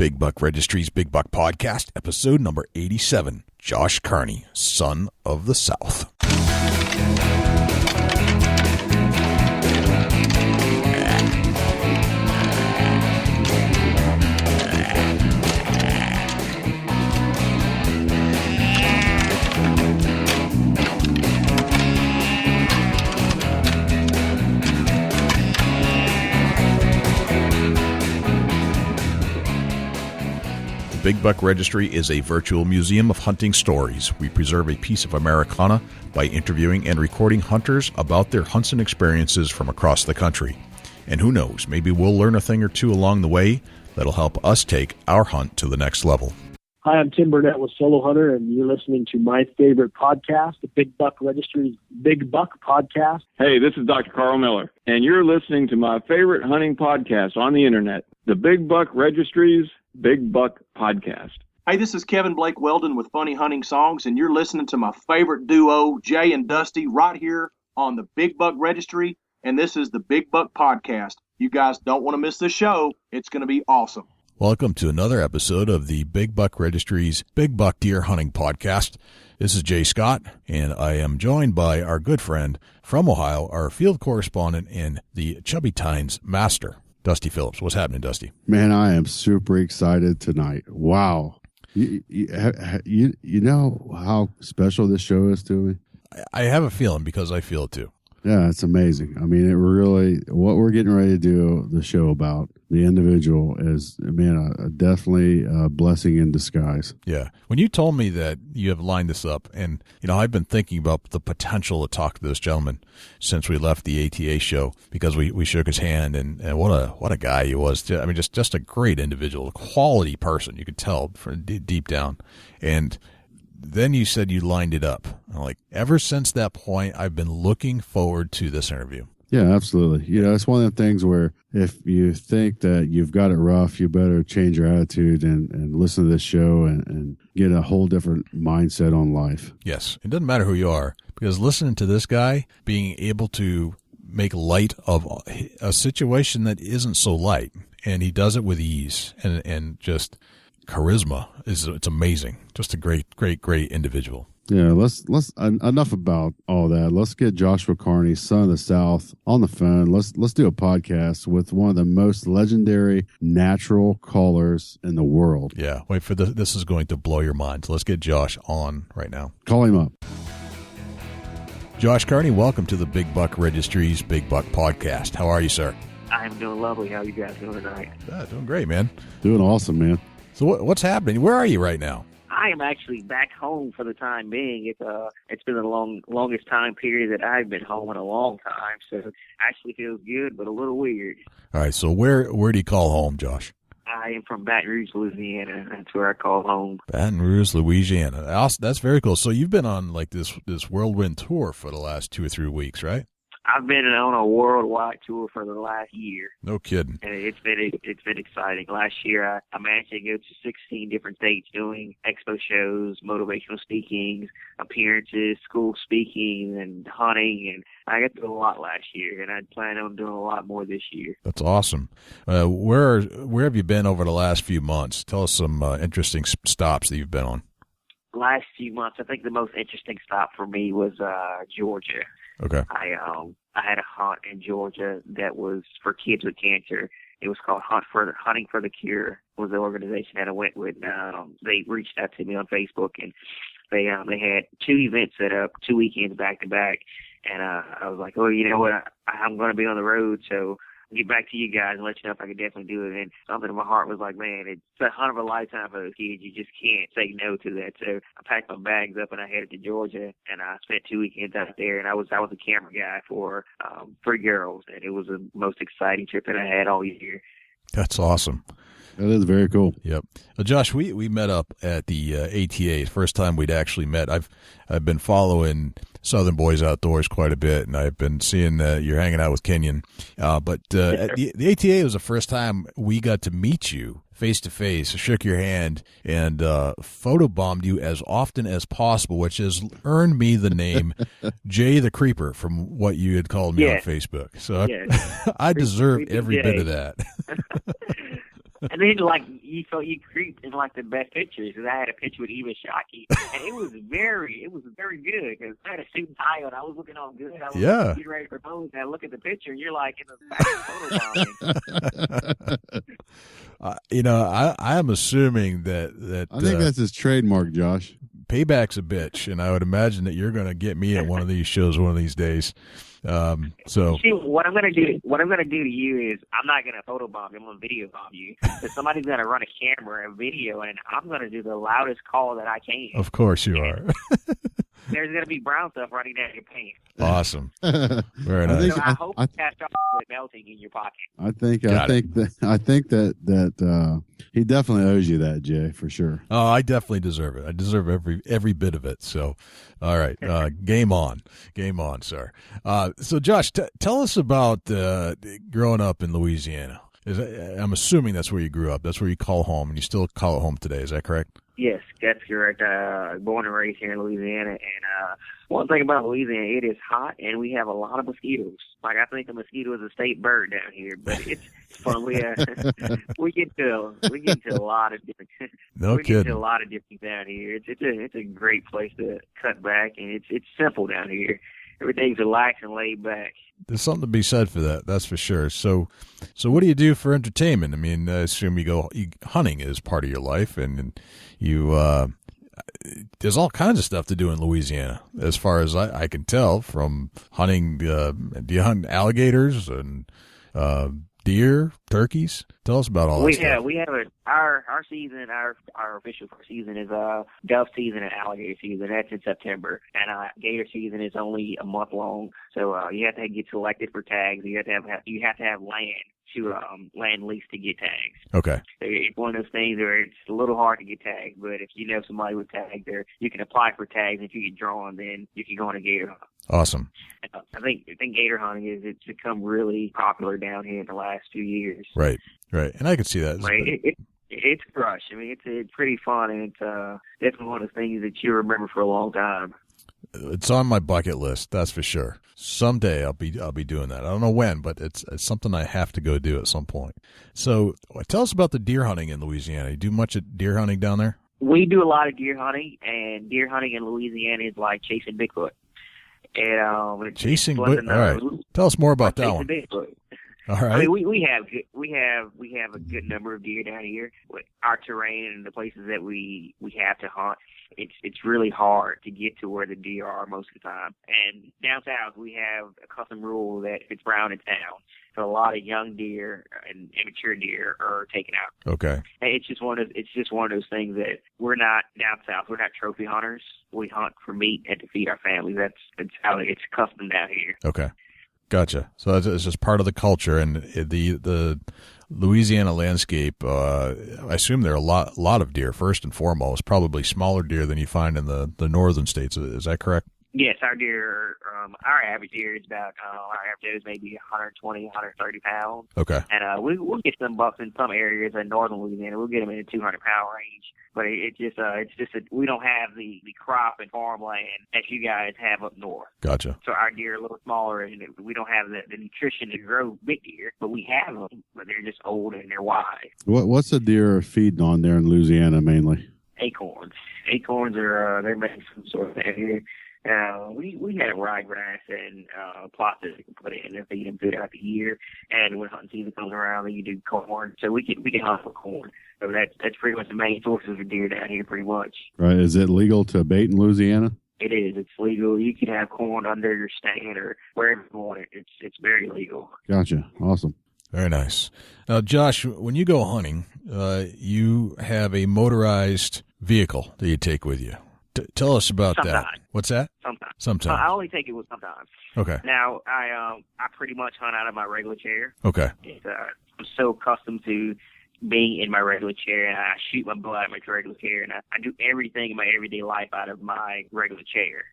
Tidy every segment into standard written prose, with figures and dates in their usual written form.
Big Buck Registry's Big Buck Podcast, episode number 87. Josh Carney, Son of the South. Big Buck Registry is a virtual museum of hunting stories. We preserve a piece of Americana by interviewing and recording hunters about their hunts and experiences from across the country. And who knows, maybe we'll learn a thing or two along the way that'll help us take our hunt to the next level. Hi, I'm Tim Burnett with Solo Hunter, and you're listening to my favorite podcast, the Big Buck Registry's Big Buck Podcast. Hey, this is Dr. Carl Miller, and you're listening to my favorite hunting podcast on the internet, the Big Buck Registry's Big Buck Podcast. Hey, this is Kevin Blake Weldon with Funny Hunting Songs, and you're listening to my favorite duo, Jay and Dusty, right here on the Big Buck Registry, and this is the Big Buck Podcast. You guys don't want to miss this show. It's going to be awesome. Welcome to another episode of the Big Buck Registry's Big Buck Deer Hunting Podcast. This is Jay Scott, and I am joined by our good friend from Ohio, our field correspondent and the Chubby Tines master, Dusty Phillips. What's happening, Dusty? Man, I am super excited tonight. Wow. You know how special this show is to me? I have a feeling because I feel it too. Yeah, it's amazing. I mean, it really, what we're getting ready to do the show about, the individual is, man, definitely a blessing in disguise. Yeah. When you told me that you have lined this up, and, you know, I've been thinking about the potential to talk to this gentleman since we left the ATA show because we shook his hand, and what a guy he was. I mean, just a great individual, a quality person. You could tell from deep down. And then you said you lined it up. I'm like, ever since that point, I've been looking forward to this interview. Yeah, absolutely. You know, it's one of the things where if you think that you've got it rough, you better change your attitude and listen to this show and get a whole different mindset on life. Yes. It doesn't matter who you are, because listening to this guy, being able to make light of a situation that isn't so light, and he does it with ease and just charisma, it's amazing. Just a great individual. Yeah, let's enough about all that. Let's get Joshua Carney, Son of the South, on the phone. Let's do a podcast with one of the most legendary natural callers in the world. Yeah, wait for this. This is going to blow your mind. So let's get Josh on right now. Call him up. Josh Carney, welcome to the Big Buck Registry's Big Buck Podcast. How are you, sir? I'm doing lovely. How are you guys doing tonight? Yeah, doing great, man. Doing awesome, man. So what's happening? Where are you right now? I am actually back home for the time being. It's been the longest time period that I've been home in a long time, so it actually feels good, but a little weird. All right, so where do you call home, Josh? I am from Baton Rouge, Louisiana. That's where I call home. Baton Rouge, Louisiana. That's very cool. So you've been on like this whirlwind tour for the last 2 or 3 weeks, right? I've been on a worldwide tour for the last year. No kidding. And it's been exciting. Last year, I managed to go to 16 different states doing expo shows, motivational speakings, appearances, school speaking, and hunting. And I got to do a lot last year, and I plan on doing a lot more this year. That's awesome. Where have you been over the last few months? Tell us some interesting stops that you've been on. Last few months, I think the most interesting stop for me was Georgia. Okay. I had a hunt in Georgia that was for kids with cancer. It was called Hunting for the Cure was the organization that I went with. They reached out to me on Facebook, and they had 2 events set up, 2 weekends back to back. And I was like, oh, you know what? I'm going to be on the road, so I'll get back to you guys and let you know if I can definitely do it. And something in my heart was like, man, it's a hunt of a lifetime for those kids. You just can't say no to that. So I packed my bags up and I headed to Georgia, and I spent 2 weekends out there. And I was a camera guy for 3 girls, and it was the most exciting trip that I had all year. That's awesome. That is very cool. Yep. Well, Josh, we met up at the ATA. First time we'd actually met. I've been following Southern Boys Outdoors quite a bit, and I've been seeing you're hanging out with Kenyon. But at the ATA was the first time we got to meet you face to face, shook your hand, and photobombed you as often as possible, which has earned me the name Jay the Creeper from what you had called me on Facebook. So I deserve every bit of that. And then, like, you felt you creeped in like the best pictures. Because I had a picture with Eva Shockey, and it was very good. Because I had a suit and tie on. I was looking all good. I was getting ready to propose, and I look at the picture, and you're like in the back of Photobomb. I am assuming that I think that's his trademark, Josh. Payback's a bitch, and I would imagine that you're going to get me at one of these shows one of these days. So see, what I'm gonna do to you is I'm not gonna photobomb you. I'm gonna video bomb you. So somebody's gonna run a camera and video, and I'm gonna do the loudest call that I can. Of course you are. There's gonna be brown stuff running down your pants. Awesome. Very nice. I hope you catch chocolate melting in your pocket. I think that he definitely owes you that, Jay, for sure. Oh, I definitely deserve it. I deserve every bit of it. So, all right, game on, sir. So, Josh, tell us about growing up in Louisiana. I'm assuming that's where you grew up. That's where you call home, and you still call it home today. Is that correct? Yes, that's correct. Born and raised here in Louisiana, and one thing about Louisiana, it is hot, and we have a lot of mosquitoes. Like, I think a mosquito is a state bird down here, but it's fun. We get to a lot of different. We get to a lot of different down here. It's a great place to cut back, and it's simple down here. Everything's relaxed and laid back. There's something to be said for that. That's for sure. So what do you do for entertainment? I mean, I assume hunting is part of your life, and you there's all kinds of stuff to do in Louisiana, as far as I can tell from hunting. Do you hunt alligators and deer, turkeys? Tell us about all that stuff. We have our season. Our official season is dove season and alligator season. That's in September, and gator season is only a month long. So you have to get selected for tags. You have to have land to land lease to get tags. Okay. So it's one of those things where it's a little hard to get tags, but if you know somebody with tags there, you can apply for tags. If you get drawn, then you can go on a gator hunt. Awesome. I think gator hunting it's become really popular down here in the last few years. Right, and I can see that. Right. It's a rush. I mean, it's pretty fun, and it's definitely one of the things that you remember for a long time. It's on my bucket list, that's for sure. Someday I'll be doing that. I don't know when, but it's something I have to go do at some point. So tell us about the deer hunting in Louisiana. You do much of deer hunting down there? We do a lot of deer hunting, and deer hunting in Louisiana is like chasing Bigfoot. And chasing Bigfoot. All right, tell us more about that one. Bigfoot. All right. I mean, we have a good number of deer down here. With our terrain and the places that we have to hunt, it's really hard to get to where the deer are most of the time. And down south, we have a custom rule that if it's brown in town, so a lot of young deer and immature deer are taken out. Okay. And it's just one of those things that we're not down south. We're not trophy hunters. We hunt for meat and to feed our families. That's how it's custom down here. Okay. Gotcha. So it's just part of the culture, and the Louisiana landscape. I assume there are a lot of deer. First and foremost, probably smaller deer than you find in the northern states. Is that correct? Yes, our deer. Our average deer is about our average is maybe 120, 130 pounds. Okay. And we'll get some bucks in some areas in northern Louisiana. We'll get them in the 200-pound range. But it's just we don't have the crop and farmland that you guys have up north. Gotcha. So our deer are a little smaller, and we don't have the nutrition to grow big deer, but we have them, but they're just old and they're wide. What's the deer feeding on there in Louisiana mainly? Acorns. Acorns are they're making some sort of thing here. We have ryegrass and plots that you can put in and feed them throughout the year. And when hunting season comes around, then you do corn. So we can hunt for corn. So that's pretty much the main sources of deer down here, pretty much. Right. Is it legal to bait in Louisiana? It is. It's legal. You can have corn under your stand or wherever you want it. It's very legal. Gotcha. Awesome. Very nice. Now, Josh, when you go hunting, you have a motorized vehicle that you take with you. Tell us about sometimes. that. What's that? Sometimes. I only take it with sometimes. Okay. Now, I pretty much hunt out of my regular chair. Okay. I'm so accustomed to being in my regular chair, and I shoot my bow out of my regular chair, and I do everything in my everyday life out of my regular chair.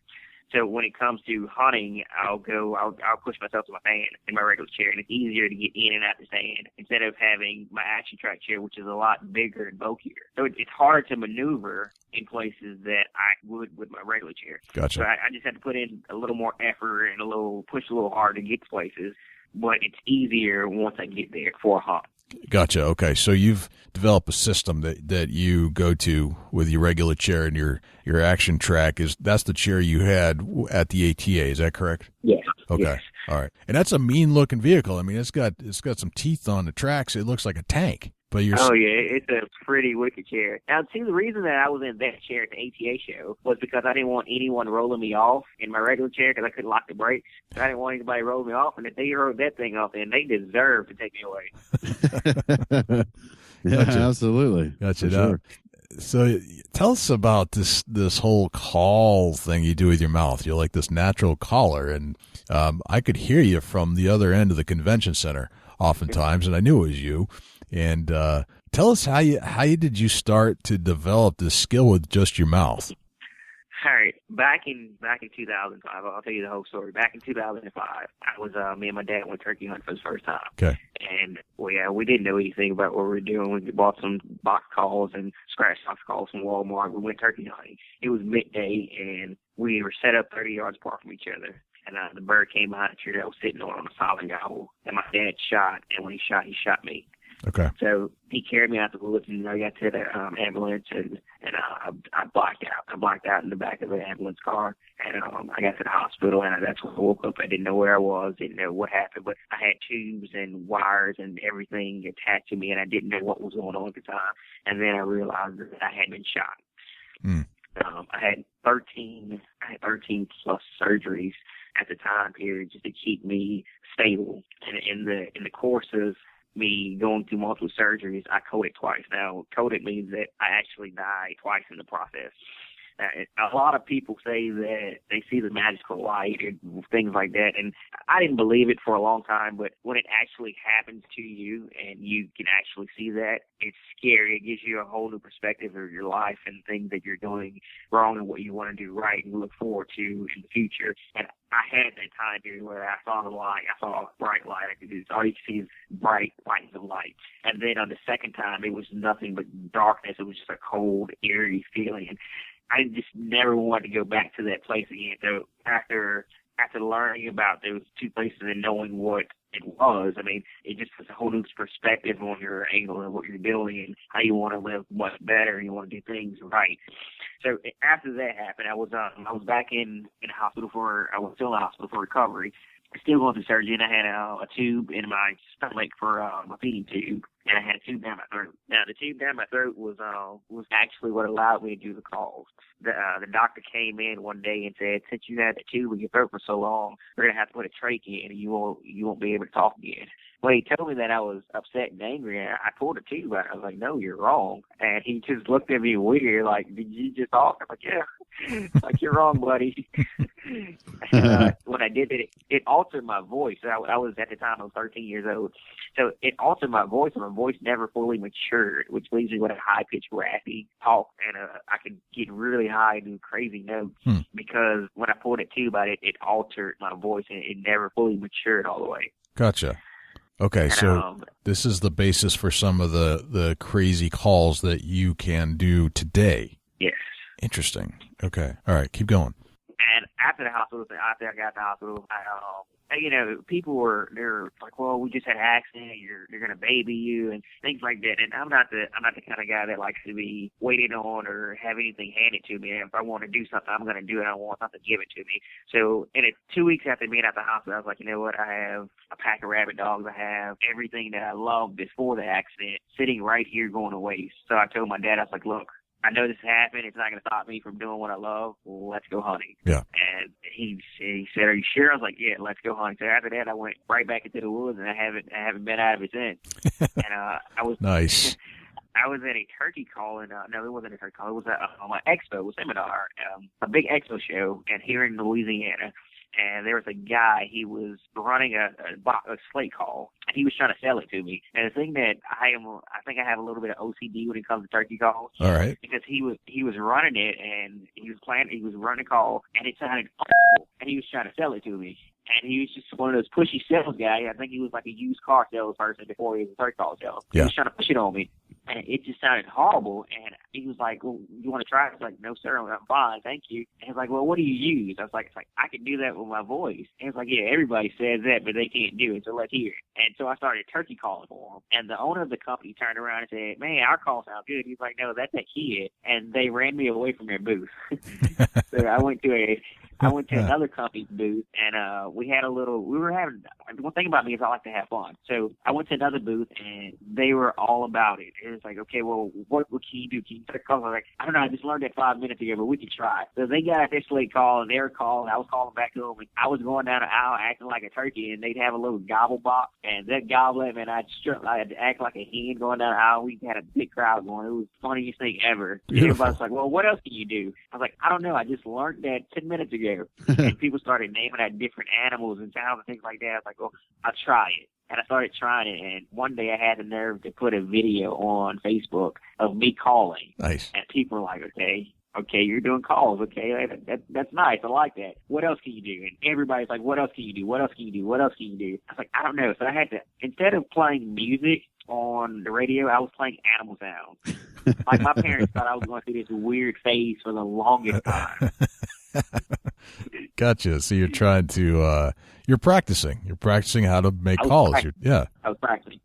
So when it comes to hunting, I'll push myself to my stand in my regular chair, and it's easier to get in and out the stand instead of having my action track chair, which is a lot bigger and bulkier. So it's hard to maneuver in places that I would with my regular chair. Gotcha. So I just have to put in a little more effort and push a little harder to get to places, but it's easier once I get there for a hunt. Gotcha. Okay. So you've developed a system that you go to with your regular chair, and your action track that's the chair you had at the ATA. Is that correct? Yes. Okay. Yes. All right. And that's a mean looking vehicle. I mean, it's got some teeth on the tracks. It looks like a tank. But Oh, yeah, it's a pretty wicked chair. Now, see, the reason that I was in that chair at the ATA show was because I didn't want anyone rolling me off in my regular chair because I couldn't lock the brakes. So I didn't want anybody rolling me off, and if they rode that thing off, then they deserve to take me away. Yeah, Gotcha. Absolutely. Gotcha. Sure. So tell us about this whole call thing you do with your mouth. You're like this natural caller, and I could hear you from the other end of the convention center oftentimes, and I knew it was you. And tell us how did you start to develop this skill with just your mouth? All right, back in 2005, I'll tell you the whole story. Back in 2005, I was me and my dad went turkey hunting for the first time. Okay. And we didn't know anything about what we were doing. We bought some box calls and scratch box calls from Walmart. We went turkey hunting. It was midday, and we were set up 30 yards apart from each other. And the bird came behind a tree that I was sitting on a solid gobble. And my dad shot, and when he shot me. Okay. So he carried me out the woods, and I got to the ambulance, and I blacked out. I blacked out in the back of the ambulance car, and I got to the hospital, and that's when I woke up. I didn't know where I was, didn't know what happened, but I had tubes and wires and everything attached to me, and I didn't know what was going on at the time. And then I realized that I had been shot. Mm. I had 13 plus surgeries at the time period just to keep me stable. And in the course of me going through multiple surgeries, I coded twice. Now, coded means that I actually died twice in the process. A lot of people say that they see the magical light and things like that, and I didn't believe it for a long time, but when it actually happens to you and you can actually see that, it's scary. It gives you a whole new perspective of your life and things that you're doing wrong and what you want to do right and look forward to in the future. And I had that time period where I saw the light. I saw a bright light. All you could see is bright lines of light. And then on the second time, it was nothing but darkness. It was just a cold, eerie feeling. And I just never wanted to go back to that place again. So after learning about those two places and knowing what it was, I mean, it just was a whole new perspective on your angle and what you're doing and how you want to live much better and you want to do things right. So after that happened, I was back in the hospital I was still in the hospital for recovery. Still going through surgery, and I had a tube in my stomach for a feeding tube, and I had a tube down my throat. Now, the tube down my throat was actually what allowed me to do the calls. The doctor came in one day and said, since you had the tube in your throat for so long, we're going to have to put a trach in, and you won't be able to talk again. When he told me that, I was upset and angry, and I pulled a tube out. I was like, no, you're wrong. And he just looked at me weird, like, did you just talk? I'm like, yeah. Like, you're wrong, buddy. And, when I did it altered my voice. I was, at the time, I was 13 years old. So it altered my voice, and my voice never fully matured, which leaves me with a high-pitched, raspy talk. And I could get really high and do crazy notes because when I pulled a tube out, it altered my voice, and it never fully matured all the way. Gotcha. Okay, so this is the basis for some of the crazy calls that you can do today. Yes. Interesting. Okay. All right, keep going. And after I got to the hospital, people they're like, well, we just had an accident. They're going to baby you and things like that. And I'm not the kind of guy that likes to be waited on or have anything handed to me. If I want to do something, I'm going to do it. I want something to give it to me. So, 2 weeks after being at the hospital, I was like, you know what? I have a pack of rabbit dogs. I have everything that I loved before the accident sitting right here going to waste. So I told my dad, I was like, look, I know this happened. It's not going to stop me from doing what I love. Well, let's go hunting. Yeah. And he said, "Are you sure?" I was like, "Yeah, let's go hunting." So after that, I went right back into the woods, and I haven't been out of it since. And I was nice. I was at a turkey call, and no, it wasn't a turkey call. It was an expo, a seminar, a big expo show, and here in Louisiana. And there was a guy, he was running a slate call, and he was trying to sell it to me. And the thing that I think I have a little bit of OCD when it comes to turkey calls. All right. Because he was running it, and he was running a call, and it sounded awful, and he was trying to sell it to me. And he was just one of those pushy sales guys. I think he was like a used car salesperson before he was a turkey call sales. Yeah. He was trying to push it on me, and it just sounded horrible. And He was like, well, you want to try it? I was like, no, sir, I'm fine, thank you. And he's like, well, what do you use? I was like, I can do that with my voice. And he's like, yeah, everybody says that, but they can't do it, so let's hear it. And so I started turkey calling for him. And the owner of the company turned around and said, man, our call sounds good. He's like, no, that's that kid. And they ran me away from their booth. So I went to another company's booth, and we were having, one thing about me is I like to have fun. So I went to another booth, and they were all about it. It was like, okay, well, what can you do? Can you take calls? I was like, I don't know, I just learned that 5 minutes ago, but we can try. So they got this late call, and they were calling. I was calling back to them, and I was going down the aisle acting like a turkey, and they'd have a little gobble box, and that goblet, man, I'd act like a hen going down the aisle. We had a big crowd going. It was the funniest thing ever. Everybody's like, well, what else can you do? I was like, I don't know, I just learned that 10 minutes ago. And people started naming out different animals and sounds and things like that. I was like, well, I'll try it. And I started trying it, and one day I had the nerve to put a video on Facebook of me calling. Nice. And people were like, okay, you're doing calls. Okay, that's nice. I like that. What else can you do? And everybody's like, what else can you do? What else can you do? What else can you do? I was like, I don't know. So I had to, instead of playing music on the radio, I was playing animal sounds. Like my parents thought I was going through this weird phase for the longest time. Gotcha. So you're trying to, you're practicing how to make calls. I was practicing.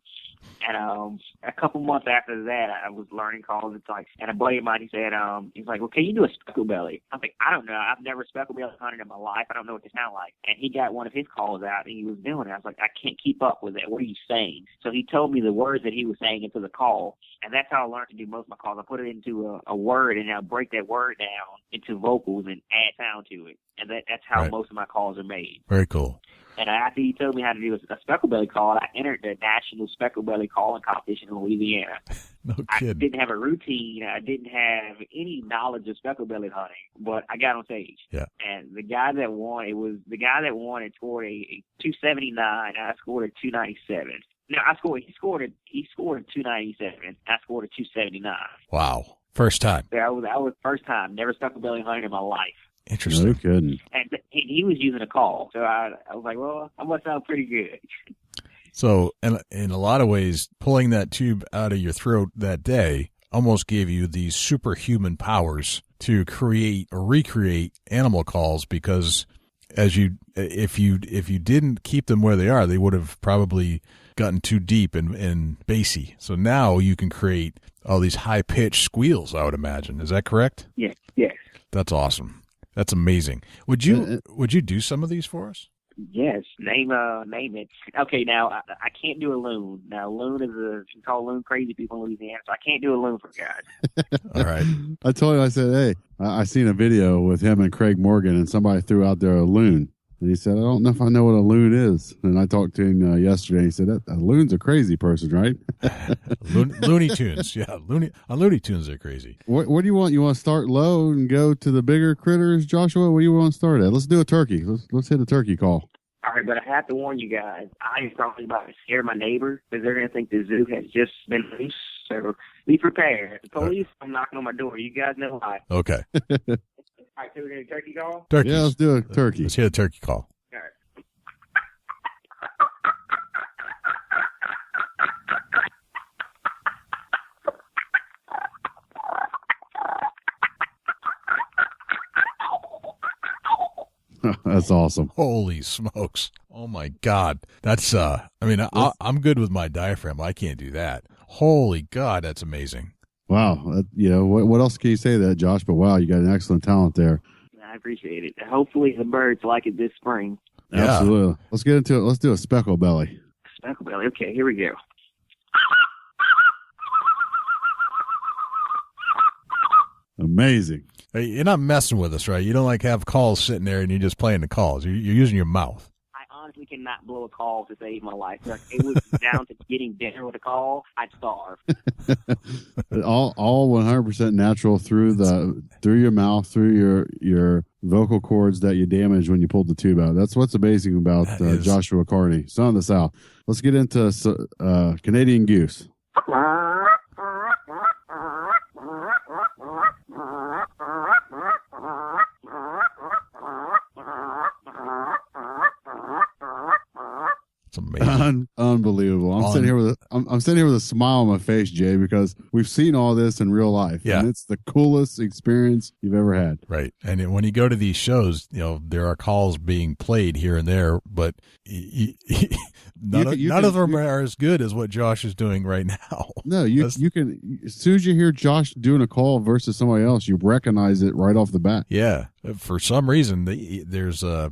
And a couple months after that, I was learning calls. It's like, and a buddy of mine, he said, he's like, well, can you do a speckle belly? I'm like, I don't know. I've never speckle belly hunted in my life. I don't know what they sound like. And he got one of his calls out, and he was doing it. I was like, I can't keep up with it. What are you saying? So he told me the words that he was saying into the call, and that's how I learned to do most of my calls. I put it into a word, and I'll break that word down into vocals and add sound to it. And that's how most of my calls are made. Very cool. And after he told me how to do a speckle belly call, I entered the national speckle belly calling competition in Louisiana. No kidding. I didn't have a routine. I didn't have any knowledge of speckle belly hunting, but I got on stage. Yeah. And the guy that won, and scored a 279. I scored a 297. No, he scored a 297. I scored a 279. Wow. First time. That was first time. Never speckle belly hunted in my life. Interesting. No kidding. And he was using a call. So I was like, well, I must sound pretty good. So in a lot of ways, pulling that tube out of your throat that day almost gave you these superhuman powers to create or recreate animal calls, because if you didn't keep them where they are, they would have probably gotten too deep and bassy. So now you can create all these high-pitched squeals, I would imagine. Is that correct? Yes. That's awesome. That's amazing. Would you do some of these for us? Yes, name it. Okay, now I can't do a loon. Now loon is you call loon crazy people in Louisiana, so I can't do a loon for guys. All right. I told him, I said, hey, I seen a video with him and Craig Morgan, and somebody threw out there a loon. And he said, I don't know if I know what a loon is. And I talked to him yesterday. And he said, a loon's a crazy person, right? Looney Tunes. Yeah, Looney Tunes are crazy. What do you want? You want to start low and go to the bigger critters, Joshua? What do you want to start at? Let's do a turkey. Let's hit a turkey call. All right, but I have to warn you guys, I am probably about to scare my neighbor because they're going to think the zoo has just been loose. So be prepared. The police, I'm knocking on my door. You guys know why. Okay. All right, so we're going to turkey call? Turkeys. Yeah, let's do a turkey. Let's hit a turkey call. All right. That's awesome. Holy smokes. Oh my God. That's, I'm good with my diaphragm. I can't do that. Holy God, that's amazing. Wow. What else can you say to that, Josh? But wow, you got an excellent talent there. I appreciate it. Hopefully the birds like it this spring. Yeah. Absolutely. Let's get into it. Let's do a speckle belly. Speckle belly. Okay, here we go. Amazing. Hey, you're not messing with us, right? You don't have calls sitting there and you're just playing the calls. You're using your mouth. I honestly cannot blow a call to save my life. Like, it was down to getting dinner with a call, I'd starve. all 100% natural through your mouth, through your vocal cords that you damaged when you pulled the tube out. That's what's amazing about Joshua Carney, son of the South. Let's get into Canadian goose. It's amazing. Unbelievable. I'm I'm sitting here with a smile on my face, Jay, because we've seen all this in real life. Yeah. And it's the coolest experience you've ever had. Right. And when you go to these shows, there are calls being played here and there, but none of them are as good as what Josh is doing right now. No, you can, as soon as you hear Josh doing a call versus somebody else, you recognize it right off the bat. Yeah. For some reason, there's a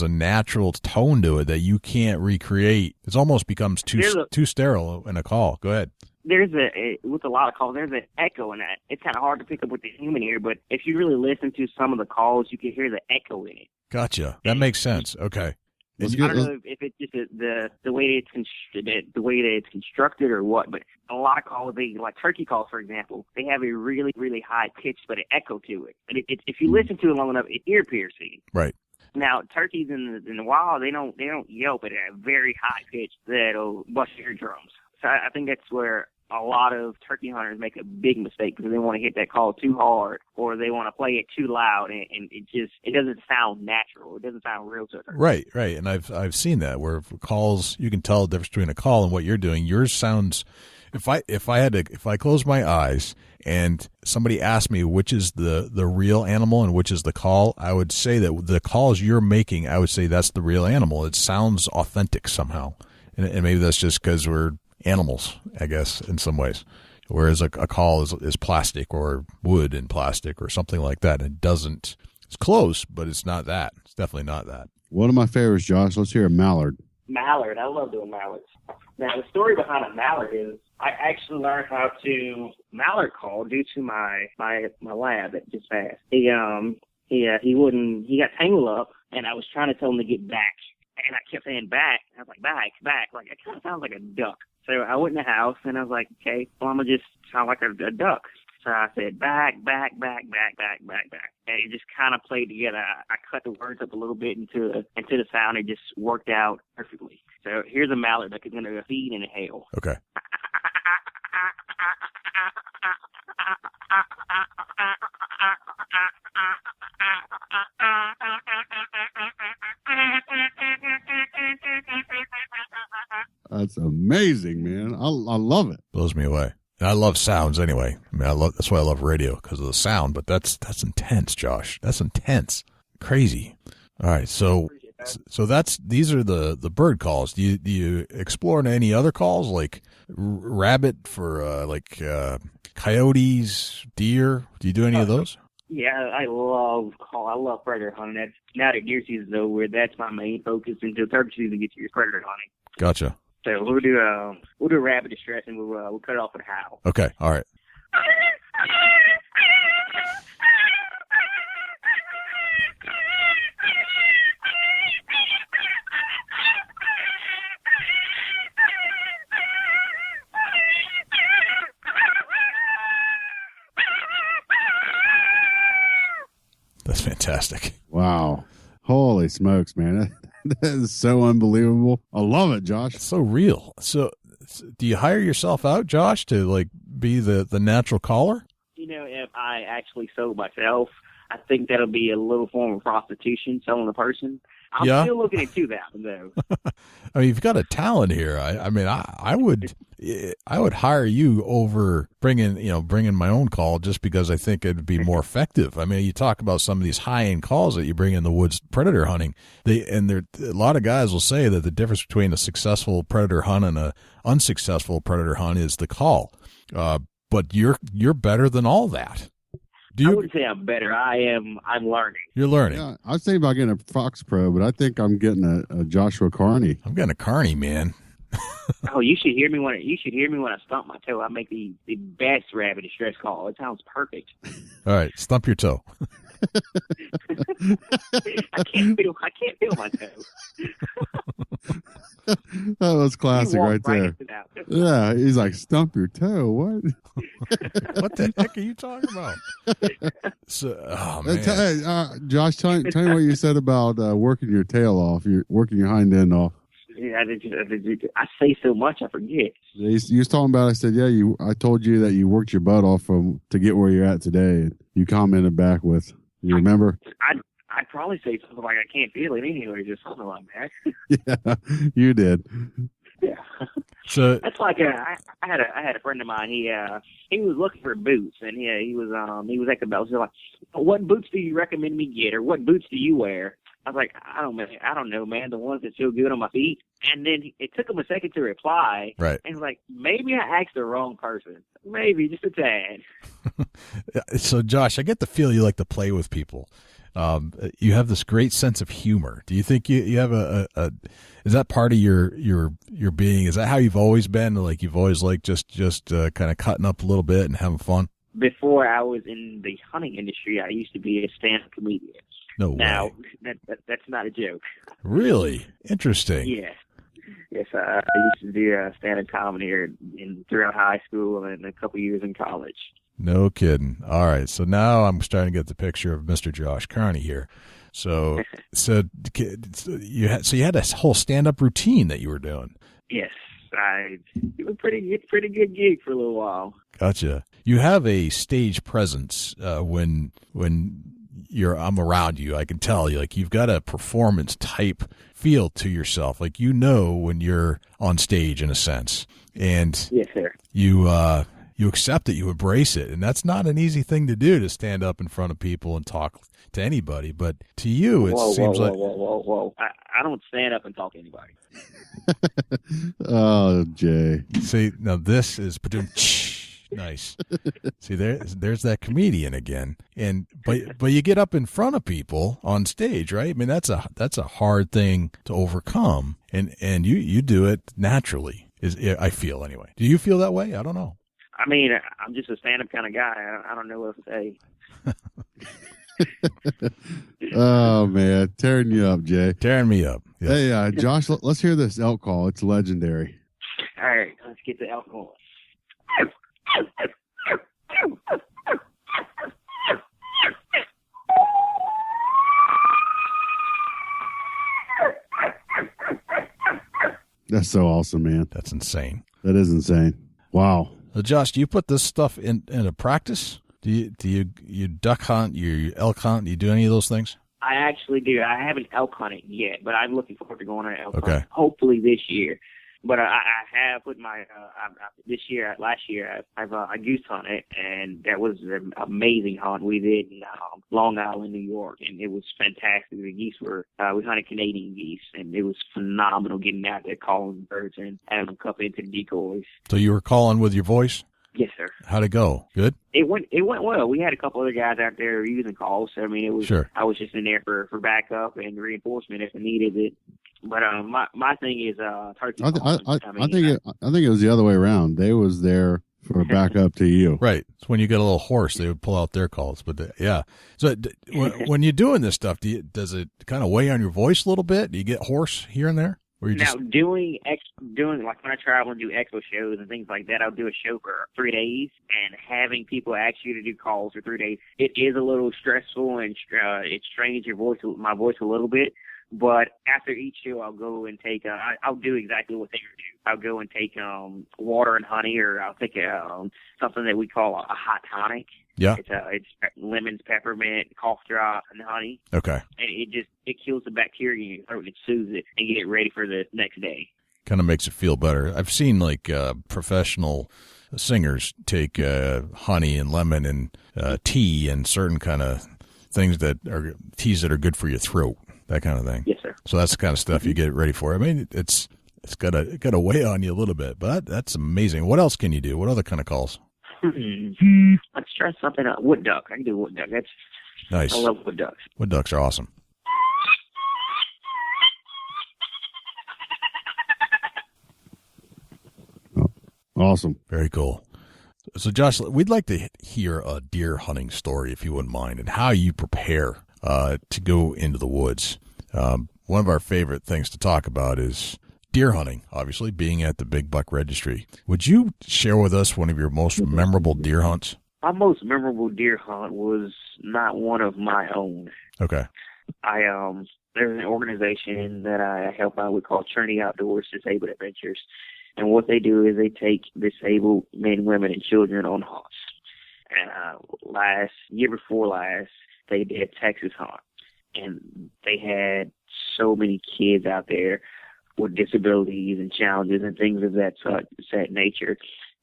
natural tone to it that you can't recreate. It almost becomes too sterile in a call. Go ahead. With a lot of calls, there's an echo in that. It's kind of hard to pick up with the human ear, but if you really listen to some of the calls, you can hear the echo in it. Gotcha. That makes sense. Okay. I don't know if it's just the way that it's constructed or what, but a lot of calls, like turkey calls, for example, they have a really, really high pitch, but an echo to it. And if you listen to it long enough, it's ear piercing. Right. Now, turkeys in the wild, they don't yelp at a very high pitch that'll bust your eardrums. So I think that's where a lot of turkey hunters make a big mistake because they want to hit that call too hard or they want to play it too loud, and it doesn't sound natural. It doesn't sound real to a turkey. Right. And I've seen that where calls, you can tell the difference between a call and what you're doing. Yours sounds. If I close my eyes and somebody asked me which is the real animal and which is the call, I would say that the calls you're making, I would say that's the real animal. It sounds authentic somehow, and maybe that's just because we're animals, I guess, in some ways. Whereas a call is plastic or wood and plastic or something like that. It doesn't. It's close, but it's not that. It's definitely not that. One of my favorites, Josh. Let's hear a mallard. Mallard. I love doing mallards. Now, the story behind a mallard is I actually learned how to mallard call due to my lab that just passed. He got tangled up, and I was trying to tell him to get back, and I kept saying back. I was like, back, like it kind of sounds like a duck. So I went in the house, and I was like, okay, well, I'm gonna just sound like a duck. So I said back, and it just kind of played together. I cut the words up a little bit into the sound. It just worked out perfectly. So here's a mallard that is going to feed and hail. Okay. That's amazing, man. I love it. Blows me away. And I love sounds anyway. I mean, that's why I love radio, because of the sound. But that's intense, Josh. That's intense, crazy. All right, so these are the bird calls. Do you explore any other calls like rabbit for coyotes, deer? Do you do any of those? Yeah, I love predator hunting. Now that deer season's over, that's my main focus until turkey season gets your predator hunting. Gotcha. So we'll do rabbit distress, and we'll cut it off with a howl. Okay, all right. That's fantastic. Wow. Holy smokes, man. That is so unbelievable. I love it, Josh. It's so real. So do you hire yourself out, Josh, to be the natural caller? If I actually sold myself, I think that'll be a little form of prostitution, selling a person. I'm still looking at 2,000 though. I mean, you've got a talent here. I would hire you over bringing my own call, just because I think it'd be more effective. I mean, you talk about some of these high-end calls that you bring in the woods predator hunting. A lot of guys will say that the difference between a successful predator hunt and a unsuccessful predator hunt is the call. But you're better than all that. I wouldn't say I'm better. I'm learning. You're learning. Yeah, I was thinking about getting a Fox Pro, but I think I'm getting a Joshua Carney. I'm getting a Carney, man. Oh, you should hear me when I stump my toe. I make the best rabbit distress call. It sounds perfect. All right, stump your toe. I can't feel my toe. That was classic right there. Yeah, he's like, stump your toe. What? What the heck are you talking about? Oh man, Josh, tell me what you said about working your tail off. You're working your hind end off. Yeah, I say so much I forget. You was talking about. I said, yeah. I told you that you worked your butt off to get where you're at today. And you commented back with. You remember? I'd probably say something like, I can't feel it anyway, just something like that. Yeah, you did. Yeah. So That's like I had a friend of mine. He was looking for boots, and he was at the belt. He was like, "What boots do you recommend me get, or what boots do you wear?" I was like, "I don't know, man. The ones that feel good on my feet." And then it took him a second to reply. Right. And he was like, maybe I asked the wrong person. Maybe just a tad. So Josh, I get the feel you like to play with people. You have this great sense of humor. Do you think you have is that part of your being? Is that how you've always been? Like you've always liked just kind of cutting up a little bit and having fun? Before I was in the hunting industry, I used to be a stand-up comedian. No way. Now, that's not a joke. Really? Interesting. Yes. Yes, I used to do stand-up comedy throughout high school and a couple years in college. No kidding. All right. So now I'm starting to get the picture of Mr. Josh Carney here. So you had a whole stand-up routine that you were doing. Yes. It was pretty good gig for a little while. Gotcha. You have a stage presence when I'm around you. I can tell you, like you've got a performance type feel to yourself. Like when you're on stage in a sense, and yes, sir. You accept it, you embrace it, and that's not an easy thing to do, to stand up in front of people and talk to anybody. But to you, it seems like whoa. I don't stand up and talk to anybody. Oh, Jay. See, now this is nice. See, there's that comedian again, but you get up in front of people on stage, right? I mean, that's a hard thing to overcome, and you do it naturally. I feel anyway. Do you feel that way? I don't know. I mean, I'm just a stand-up kind of guy. I don't know what to say. Oh, man. Tearing you up, Jay. Tearing me up. Yes. Hey, Josh, let's hear this elk call. It's legendary. All right, let's get the elk call. That's so awesome, man. That's insane. That is insane. Wow. So Josh, do you put this stuff into practice? Do you duck hunt, you elk hunt? Do you do any of those things? I actually do. I haven't elk hunted yet, but I'm looking forward to going on an elk Okay. hunt, hopefully this year. But I have put last year, I goose hunted, and that was an amazing hunt we did in Long Island, New York, and it was fantastic. The geese we hunted Canadian geese, and it was phenomenal getting out there calling birds and having them come into the decoys. So you were calling with your voice? Yes, sir. How'd it go? Good? It went well. We had a couple other guys out there using calls. So, I mean, it was. Sure. I was just in there for backup and reinforcement if I needed it. But my thing is turkey. I think it was the other way around. They was there for backup to you. Right. So when you get a little hoarse, they would pull out their calls. But yeah. So when you're doing this stuff, does it kind of weigh on your voice a little bit? Do you get hoarse here and there? Now, doing like when I travel and do expo shows and things like that, I'll do a show for 3 days, and having people ask you to do calls for 3 days, it is a little stressful, and it strains my voice a little bit. But after each show, I'll go and take. I'll do exactly what they do. I'll go and take water and honey, or I'll take something that we call a hot tonic. Yeah. It's lemons, peppermint, cough drop, and honey. Okay. And it kills the bacteria in your throat and soothes it and get it ready for the next day. Kind of makes it feel better. I've seen like professional singers take honey and lemon and tea and certain kind of things that are teas that are good for your throat. That kind of thing. Yes, sir. So that's the kind of stuff you get ready for. I mean, it's got to weigh on you a little bit, but that's amazing. What else can you do? What other kind of calls? Let's try something. Wood duck. I can do wood duck. That's nice. I love wood ducks. Wood ducks are awesome. Awesome. Very cool. So Josh, we'd like to hear a deer hunting story, if you wouldn't mind, and how you prepare to go into the woods. One of our favorite things to talk about is deer hunting, obviously, being at the Big Buck Registry. Would you share with us one of your most memorable deer hunts? My most memorable deer hunt was not one of my own. Okay. There's an organization that I help out with called Trinity Outdoors Disabled Adventures. And what they do is they take disabled men, women, and children on hunts. And year before last, they did a Texas hunt. And they had so many kids out there with disabilities and challenges and things of that nature.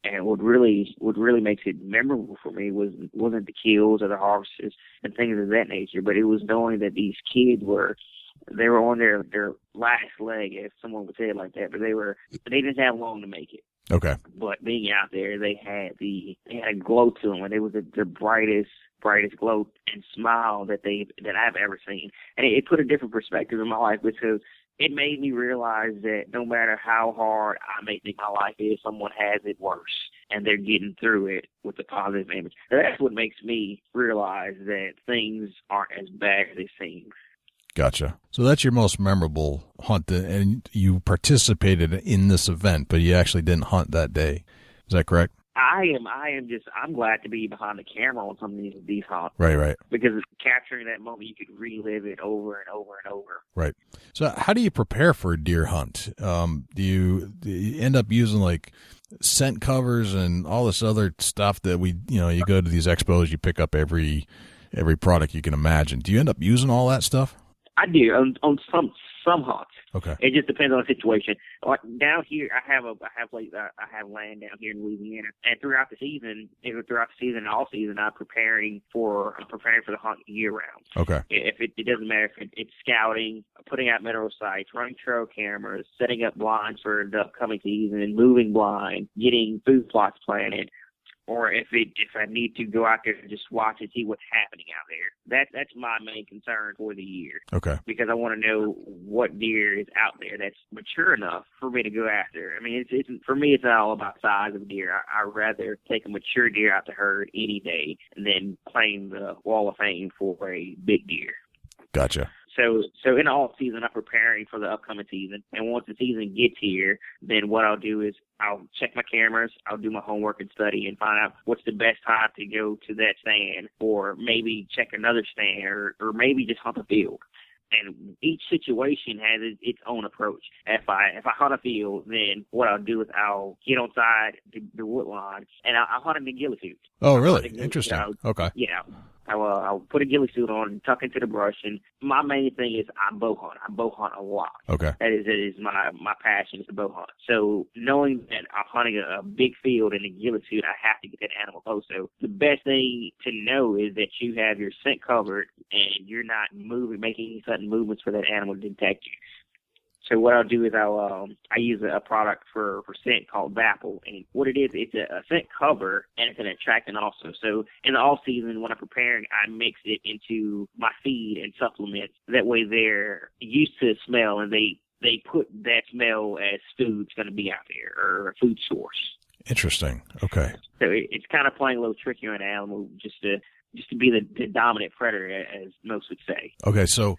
And what really makes it memorable for me wasn't the kills or the harvests and things of that nature, but it was knowing that these kids were on their last leg, if someone would say it like that, but they didn't have long to make it. Okay. But being out there, they had a glow to them, and it was the brightest glow and smile that I've ever seen. And it put a different perspective in my life, because it made me realize that no matter how hard I may think my life is, someone has it worse, and they're getting through it with a positive image. That's what makes me realize that things aren't as bad as they seem. Gotcha. So that's your most memorable hunt, and you participated in this event, but you actually didn't hunt that day. Is that correct? I'm glad to be behind the camera on some of these hunts. Right. Because capturing that moment, you could relive it over and over and over. Right. So how do you prepare for a deer hunt? Do you end up using like scent covers and all this other stuff that you go to these expos, you pick up every product you can imagine. Do you end up using all that stuff? I do on some hunts. Okay. It just depends on the situation. Like down here, I have land down here in Louisiana, and throughout the season, and all season, I'm preparing for the hunt year round. Okay. If it doesn't matter if it's scouting, putting out mineral sites, running trail cameras, setting up blinds for the upcoming season, and moving blind, getting food plots planted. Or if I need to go out there and just watch and see what's happening out there. That's my main concern for the year. Okay. Because I want to know what deer is out there that's mature enough for me to go after. I mean, for me, it's not all about size of deer. I'd rather take a mature deer out the herd any day than claim the Wall of Fame for a big deer. Gotcha. So in the off season, I'm preparing for the upcoming season. And once the season gets here, then what I'll do is I'll check my cameras, I'll do my homework and study and find out what's the best time to go to that stand, or maybe check another stand, or maybe just hunt a field. And each situation has its own approach. If I hunt a field, then what I'll do is I'll get on side the wood line and I'll hunt in the ghillie suit. Oh, really? Interesting. Okay. Yeah. I'll put a ghillie suit on and tuck into the brush. And my main thing is I bow hunt. I bow hunt a lot. Okay. That is my passion is to bow hunt. So knowing that I'm hunting a big field in a ghillie suit, I have to get that animal close. So the best thing to know is that you have your scent covered and you're not making any sudden movements for that animal to detect you. So what I'll do is I use a product for scent called Vapple, and what it is, it's a scent cover and it's an attractant also. So in the off season when I'm preparing, I mix it into my feed and supplements. That way they're used to the smell and they put that smell as food's going to be out there or a food source. Interesting. Okay. So it's kind of playing a little tricky on the animal just to be the dominant predator, as most would say. Okay, so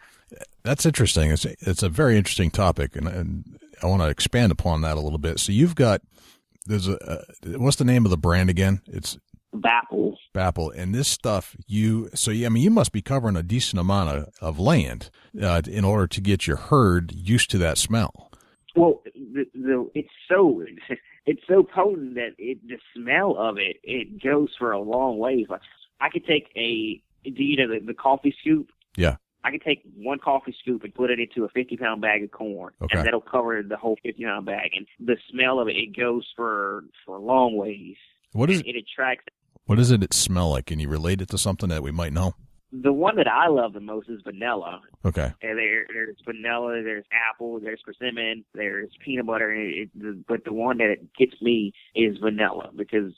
that's interesting. It's a very interesting topic, and I want to expand upon that a little bit. So what's the name of the brand again? It's Vapple. And this stuff, you must be covering a decent amount of land in order to get your herd used to that smell. Well, it's so potent that the smell of it goes for a long ways. Like I could take the coffee scoop? Yeah. I could take one coffee scoop and put it into a 50-pound bag of corn, okay, and that'll cover the whole 50-pound bag. And the smell of it goes for a long ways. It attracts. What does it smell like? Can you relate it to something that we might know? The one that I love the most is vanilla. Okay. And there's vanilla, there's apple, there's persimmon, there's peanut butter. But the one that gets me is vanilla because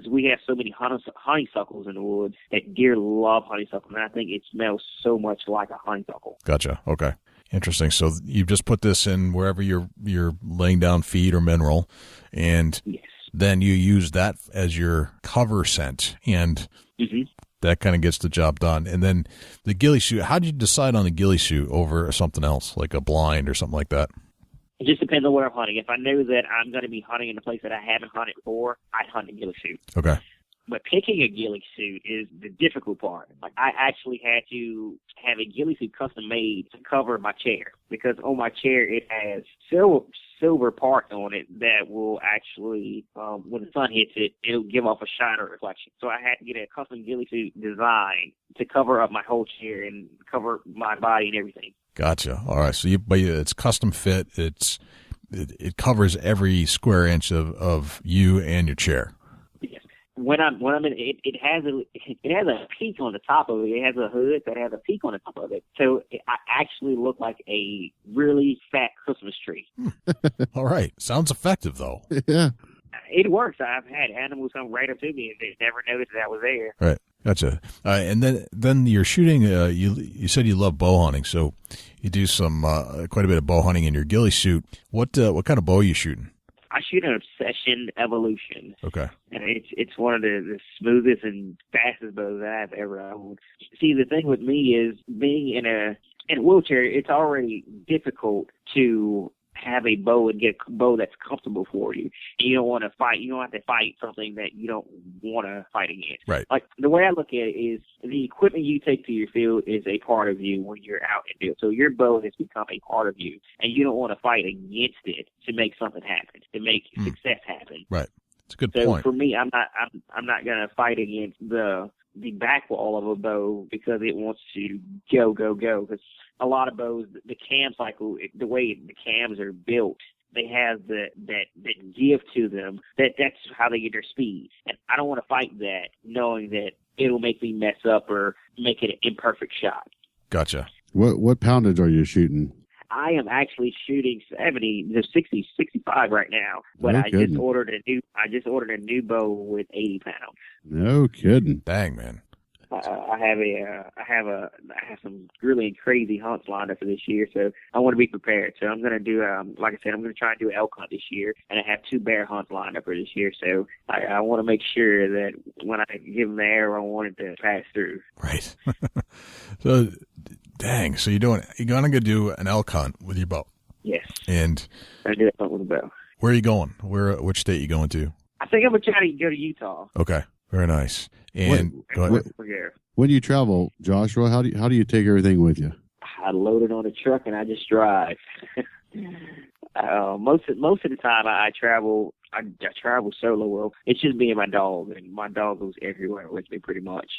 we have so many honeysuckles in the woods that deer love honeysuckles. And I think it smells so much like a honeysuckle. Gotcha. Okay. Interesting. So you just put this in wherever you're laying down feed or mineral, and yes, then you use that as your cover scent, and that kind of gets the job done. And then the ghillie suit, how did you decide on the ghillie suit over something else, like a blind or something like that? It just depends on where I'm hunting. If I know that I'm going to be hunting in a place that I haven't hunted before, I'd hunt a ghillie suit. Okay. But picking a ghillie suit is the difficult part. Like I actually had to have a ghillie suit custom made to cover my chair because on my chair it has silver parts on it that will actually, when the sun hits it, it'll give off a shine or reflection. So I had to get a custom ghillie suit design to cover up my whole chair and cover my body and everything. Gotcha. All right. So it's custom fit. It covers every square inch of you and your chair. Yes. When I'm in it has a peak on the top of it. It has a hood that has a peak on the top of it. So I actually look like a really fat Christmas tree. All right. Sounds effective though. Yeah. It works. I've had animals come right up to me and they never noticed that I was there. Right. Gotcha. And then you're shooting. You said you love bow hunting, so you do some quite a bit of bow hunting in your ghillie suit. What kind of bow are you shooting? I shoot an Obsession Evolution. Okay. And it's one of the smoothest and fastest bows that I've ever owned. See, the thing with me is being in a wheelchair, it's already difficult to have a bow and get a bow that's comfortable for you. And you don't want to fight. You don't have to fight something that you don't want to fight against. Right. Like the way I look at it is the equipment you take to your field is a part of you when you're out in field. So your bow has become a part of you, and you don't want to fight against it to make something happen, to make success happen. Right. It's a good So point. for me, I'm not gonna fight against the back wall of a bow because it wants to go. Because a lot of bows, the cam cycle, the way the cams are built, they have that give to them. That's how they get their speed. And I don't want to fight that, knowing that it'll make me mess up or make it an imperfect shot. Gotcha. What poundage are you shooting? I am actually shooting 60, 65 right now, but No I kidding. just ordered a new bow with 80 pounds. No kidding. Dang, man. I have some really crazy hunts lined up for this year, so I want to be prepared. So I'm going to do, like I said, I'm going to try and do an elk hunt this year, and I have 2 bear hunts lined up for this year. So I want to make sure that when I give them the arrow, I want it to pass through. Right. So, dang. So you're going to go do an elk hunt with your bow. Yes. And I do that hunt with a bow. where are you going? Which state are you going to? I think I'm going to try to go to Utah. Okay. Very nice. And go ahead. When you travel, Joshua, how do you take everything with you? I load it on a truck and I just drive. Most of the time I travel. I travel solo. Well, it's just me and my dog, and my dog goes everywhere with me pretty much.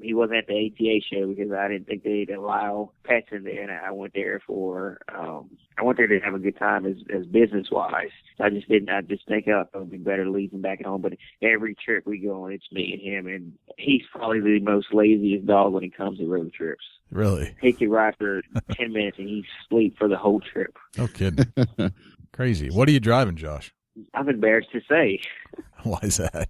He wasn't at the ATA show because I didn't think they'd allow pets in there, and I went there to have a good time as business wise. I just think it would be better to leave him back at home. But every trip we go on, it's me and him, and he's probably the most laziest dog when it comes to road trips. Really? He could ride for 10 minutes and he'd sleep for the whole trip. No kidding. Crazy. What are you driving, Josh? I'm embarrassed to say. Why is that?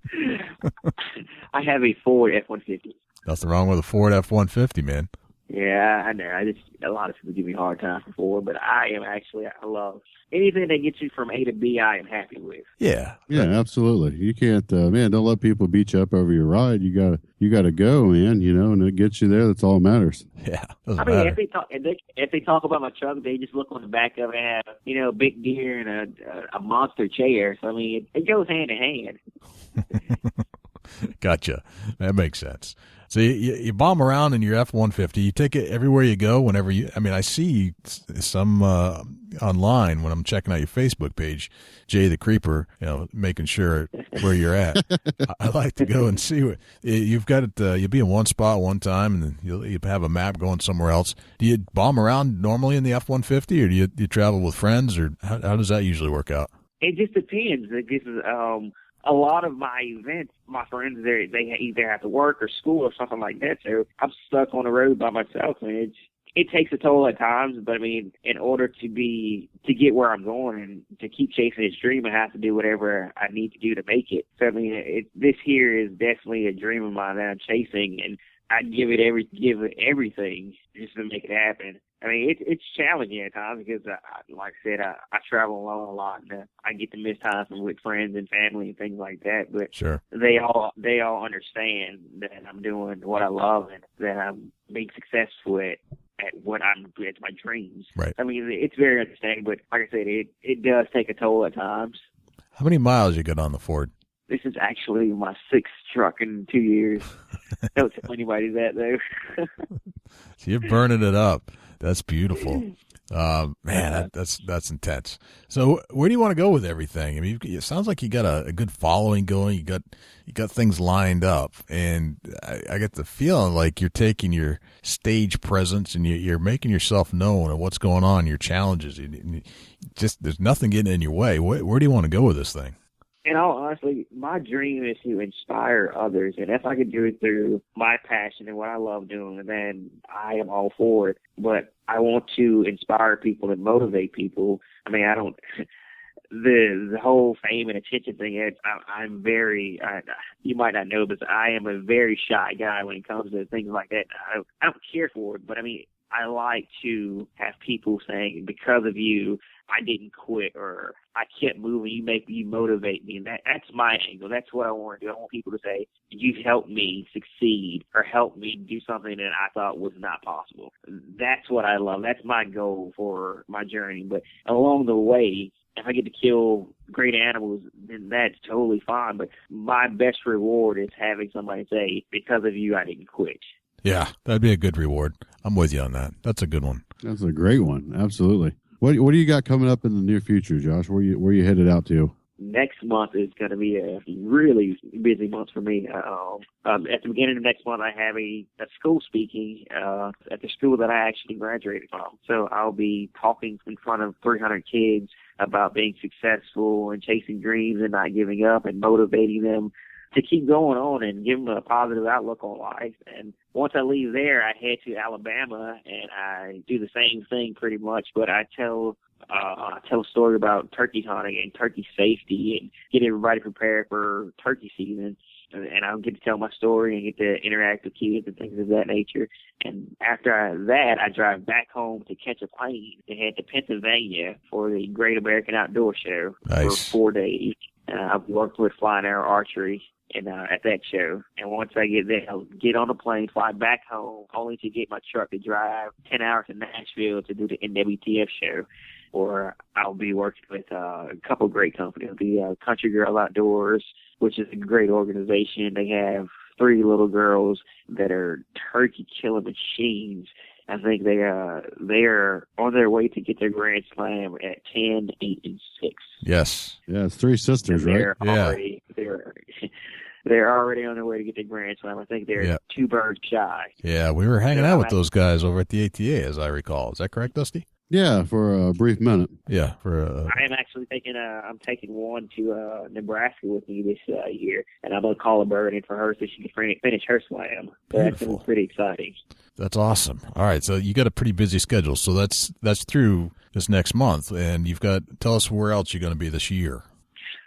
I have a Ford F-150. Nothing wrong with a Ford F-150, man. Yeah, I know. A lot of people give me a hard time for Ford, but I love anything that gets you from A to B. I am happy with. Yeah. Yeah, absolutely. You can't, man. Don't let people beat you up over your ride. You gotta go, man. And it gets you there. That's all that matters. Yeah. I mean, if they talk about my truck, they just look on the back of it and have, a big deer and a monster chair. So I mean, it goes hand in hand. Gotcha. That makes sense. So you bomb around in your F-150. You take it everywhere you go. Whenever I see some online when I'm checking out your Facebook page, Jay the Creeper, making sure where you're at. I like to go and see what you've got. You'll be in one spot one time, and then you'll have a map going somewhere else. Do you bomb around normally in the F-150, or do you travel with friends, or how does that usually work out? It just depends. A lot of my events, my friends, they either have to work or school or something like that. So I'm stuck on the road by myself, and it takes a toll at times. But I mean, in order to get where I'm going and to keep chasing this dream, I have to do whatever I need to do to make it. So I mean, this here is definitely a dream of mine that I'm chasing, and I'd give it everything just to make it happen. I mean, it's challenging at times because, like I said, I travel alone a lot, and I get to miss times with friends and family and things like that. But sure, they all understand that I'm doing what I love and that I'm being successful at it's my dreams. Right. I mean, it's very understanding, but like I said, it does take a toll at times. How many miles you got on the Ford? This is actually my 6th truck in 2 years. Don't tell anybody that, though. So you're burning it up. That's beautiful. Man, that's intense. So where do you want to go with everything? I mean, it sounds like you got a good following going. You got things lined up, and I get the feeling like you're taking your stage presence and you're making yourself known and what's going on, your challenges. Just there's nothing getting in your way. Where do you want to go with this thing? In all honesty, my dream is to inspire others, and if I could do it through my passion and what I love doing, then I am all for it. But I want to inspire people and motivate people. I mean, I don't. The whole fame and attention thing. I'm very. You might not know, but I am a very shy guy when it comes to things like that. I don't care for it, but I mean, I like to have people saying, because of you, I didn't quit, or I kept moving. You motivate me. And that's my angle. That's what I want to do. I want people to say, you've helped me succeed or helped me do something that I thought was not possible. That's what I love. That's my goal for my journey. But along the way, if I get to kill great animals, then that's totally fine. But my best reward is having somebody say, because of you, I didn't quit. Yeah, that'd be a good reward. I'm with you on that. That's a good one. That's a great one. Absolutely. What do you got coming up in the near future, Josh? Where you headed out to? Next month is going to be a really busy month for me. At the beginning of next month, I have a school speaking at the school that I actually graduated from. So I'll be talking in front of 300 kids about being successful and chasing dreams and not giving up and motivating them to keep going on and give them a positive outlook on life. And once I leave there, I head to Alabama and I do the same thing pretty much, but I tell a story about turkey hunting and turkey safety and get everybody prepared for turkey season. And I'll get to tell my story and get to interact with kids and things of that nature. And after that, I drive back home to catch a plane to head to Pennsylvania for the Great American Outdoor Show. Nice. For 4 days. I've worked with flying arrow archery and at that show. And once I get there, I'll get on the plane, fly back home, only to get my truck to drive 10 hours to Nashville to do the NWTF show. Or I'll be working with a couple great companies, the Country Girl Outdoors, which is a great organization. They have 3 little girls that are turkey killing machines. I think they are on their way to get their Grand Slam at 10, 8, and 6. Yes. Yeah, it's 3 sisters, right? They're already on their way to get their Grand Slam. I think they're 2 birds shy. Yeah, we were hanging out with those guys over at the ATA, as I recall. Is that correct, Dusty? Yeah, for a brief minute. Yeah, I am actually I'm taking one to Nebraska with me this year, and I'm gonna call a bird in for her so she can finish her slam. So that's pretty exciting. That's awesome. All right, so you got a pretty busy schedule. So that's through this next month, and tell us where else you're going to be this year.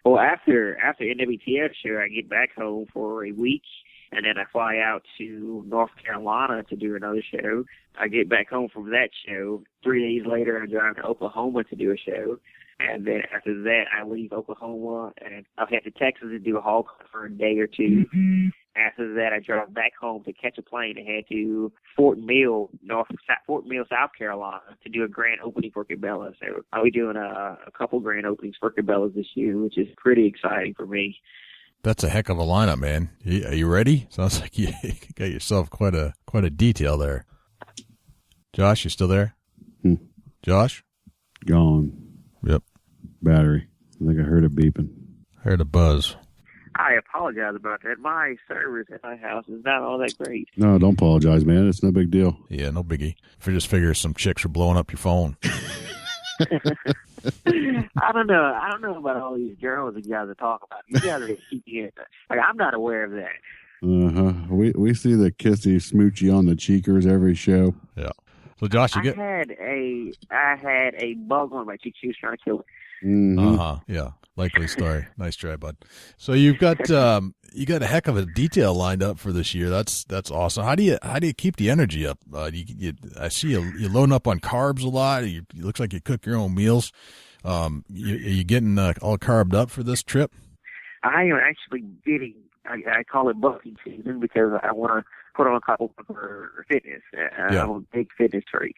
Well, after NWTF show, I get back home for a week. And then I fly out to North Carolina to do another show. I get back home from that show. 3 days later, I drive to Oklahoma to do a show. And then after that, I leave Oklahoma and I'll head to Texas to do a hog hunt for a day or two. Mm-hmm. After that, I drive back home to catch a plane and head to Fort Mill, South Carolina, to do a grand opening for Cabela. So I'll be doing a couple grand openings for Cabela's this year, which is pretty exciting for me. That's a heck of a lineup, man. Are you ready? Sounds like you got yourself quite a detail there. Josh, you still there? Josh? Gone. Yep. Battery. I think I heard it beeping. Heard a buzz. I apologize about that. My service at my house is not all that great. No, don't apologize, man. It's no big deal. Yeah, no biggie. If you just figure some chicks are blowing up your phone. I don't know about all these girls that you guys are talking about. You guys are keeping it. Like, I'm not aware of that. We see the kissy smoochy on the cheekers every show. Yeah. So Josh, I had a bug on my cheek. She was trying to kill it. Mm-hmm. Yeah. Likely story. Nice try, bud. So you've got a heck of a detail lined up for this year. That's awesome. How do you keep the energy up? I see you loading up on carbs a lot. It looks like you cook your own meals. Are you getting all carbed up for this trip? I am actually getting. I call it bucking season because I want to put on a couple for fitness. I'm a big fitness freak.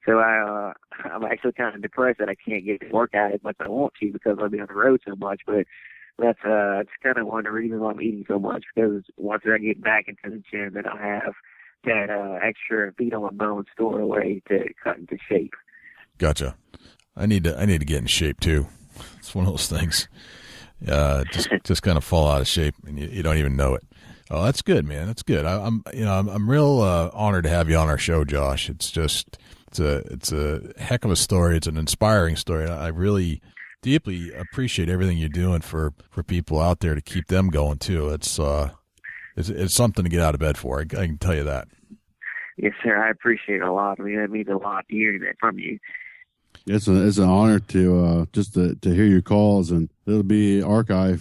So I'm actually kind of depressed that I can't get to work out as much as I want to because I'll be on the road so much. But that's it's kind of one of the reasons why I'm eating so much, because once I get back into the gym, then I'll have that extra feet on my bone stored away to cut into shape. Gotcha. I need to get in shape too. It's one of those things. Just kind of fall out of shape and you don't even know it. Oh, that's good, man. That's good. I'm real honored to have you on our show, Josh. It's a heck of a story. It's an inspiring story. I really deeply appreciate everything you're doing for people out there to keep them going too. It's something to get out of bed for. I can tell you that. Yes, sir. I appreciate it a lot. I mean, that means a lot to hear that from you. It's an honor to just to hear your calls, and it'll be archived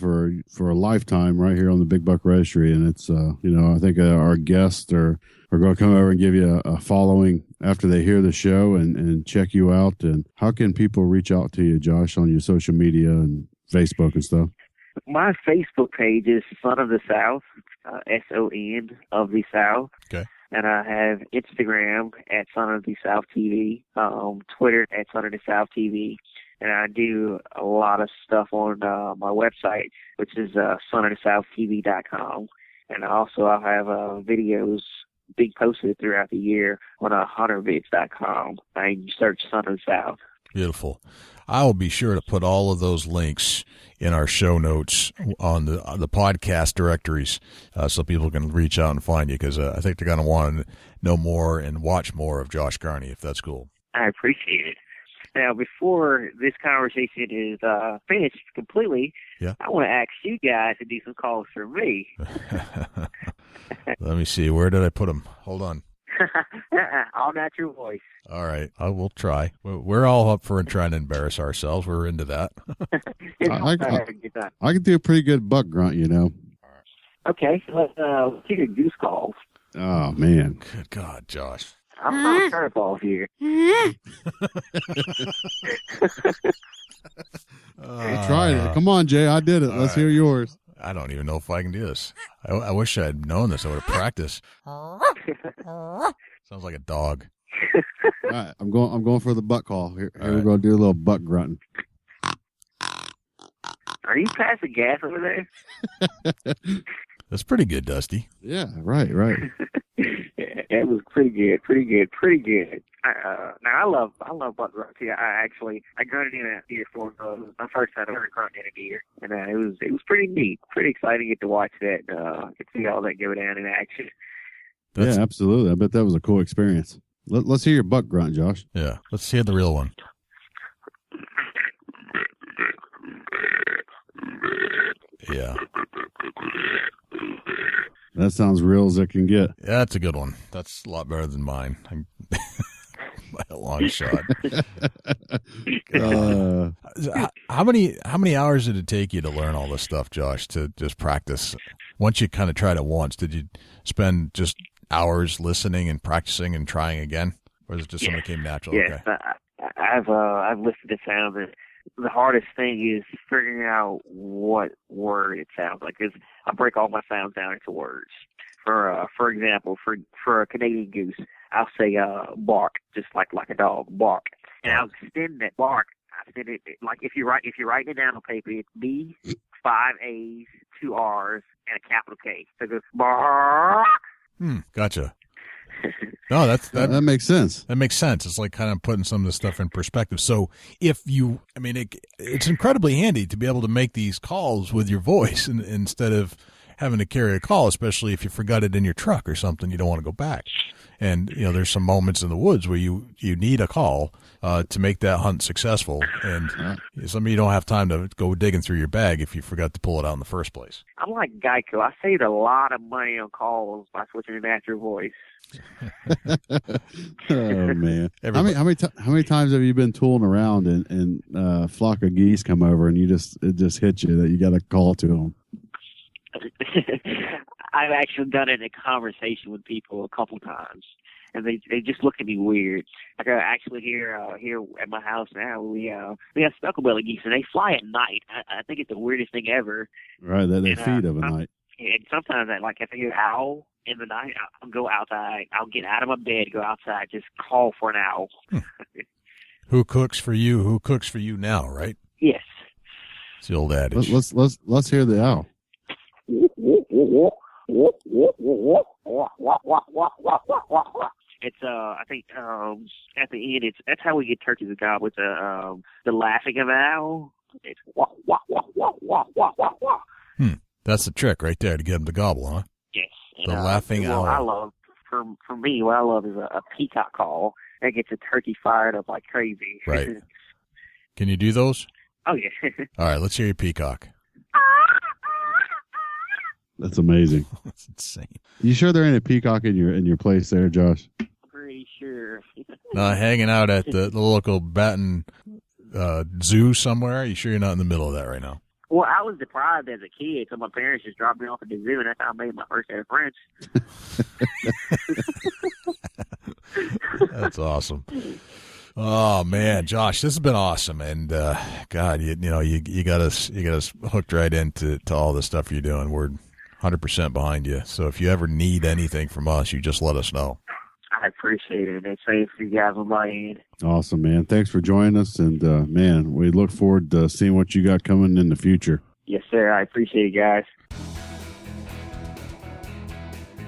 for a lifetime right here on the Big Buck Registry. And it's I think our guests are going to come over and give you a following after they hear the show and check you out. And how can people reach out to you, Josh, on your social media and Facebook and stuff? My Facebook page is Son of the South, SON of the South. Okay. And I have Instagram at Son of the South TV, Twitter at Son of the South TV, and I do a lot of stuff on my website, which is sonofthesouthtv.com. And also I have videos being posted throughout the year on huntervids.com. You search Son of the South. Beautiful. I will be sure to put all of those links in our show notes on the podcast directories so people can reach out and find you, because I think they're going to want to know more and watch more of Josh Carney, if that's cool. I appreciate it. Now, before this conversation is finished completely, yeah, I want to ask you guys to do some calls for me. Let me see. Where did I put them? Hold on. All natural voice. All right. I will try. We're all up for trying to embarrass ourselves. We're into that. I can do a pretty good buck grunt, you know. Okay. Let's take a goose call. Oh, man. Good God, Josh. I'm not a curveball here. Try it. Come on, Jay. I did it. Let's hear yours. I don't even know if I can do this. I wish I had known this. I would have practiced. Sounds like a dog. All right, I'm going for the buck call. Here, we're going to do a little buck grunting. Are you passing gas over there? That's pretty good, Dusty. Yeah, right. It was pretty good. Now I love buck grunts. Yeah, I grunted in a deer for my first time ever grunting in a deer, and it was pretty neat, pretty exciting to get to watch that, get to see all that go down in action. Yeah, absolutely. I bet that was a cool experience. Let's hear your buck grunt, Josh. Yeah, let's hear the real one. Yeah. That sounds real as it can get. Yeah, that's a good one. That's a lot better than mine. By a long shot. How many hours did it take you to learn all this stuff, Josh, to just practice? Once you kind of tried it once, did you spend just hours listening and practicing and trying again? Or is it just something that came natural? Yes, okay. I've listened to sounds, and the hardest thing is figuring out what word it sounds like. Because I break all my sounds down into words. For example, for a Canadian goose, I'll say bark, just like a dog, bark, and I'll extend that bark. I extend it like if you're writing it down on paper, it's B, 5 A's, 2 R's, and a capital K. So it goes bark. Gotcha. No, that makes sense. That makes sense. It's like kind of putting some of this stuff in perspective. So it's incredibly handy to be able to make these calls with your voice instead of having to carry a call, especially if you forgot it in your truck or something. You don't want to go back. And, there's some moments in the woods where you need a call to make that hunt successful. And some of you don't have time to go digging through your bag if you forgot to pull it out in the first place. I'm like Geico. I saved a lot of money on calls by switching to natural voice. Oh, man. How many times have you been tooling around and a flock of geese come over and it just hit you that you got to call to them? I've actually done it in a conversation with people a couple times, and they just look at me weird. Like actually here at my house now, we have speckle-belly geese, and they fly at night. I think it's the weirdest thing ever. Right, they feed of a night. And sometimes if I hear owl in the night, I'll go outside. I'll get out of my bed, go outside, just call for an owl. Who cooks for you? Who cooks for you now? Right? Yes. It's the old adage. Let's hear the owl. It's I think at the and that's how we get turkeys to gobble with the laughing of an owl. It's wah wah wah wah wah wah wah wah. That's the trick right there to get them to gobble, huh? Yes. The laughing owl. I love for me. What I love is a peacock call that gets a turkey fired up like crazy. Right. Can you do those? Oh yeah. All right, let's hear your peacock. That's amazing. That's insane. You sure there ain't a peacock in your place there, Josh? Pretty sure. Hanging out at the local Baton zoo somewhere. You sure you're not in the middle of that right now? Well, I was deprived as a kid, so my parents just dropped me off at the zoo, and that's how I made my first set of friends. That's awesome. Oh man, Josh, this has been awesome, and God, you got us hooked right into all the stuff you're doing. We're 100% behind you. So if you ever need anything from us, you just let us know. I appreciate it. It's safe for you guys on my end. Awesome, man. Thanks for joining us, and man, we look forward to seeing what you got coming in the future. Yes, sir. I appreciate it, guys.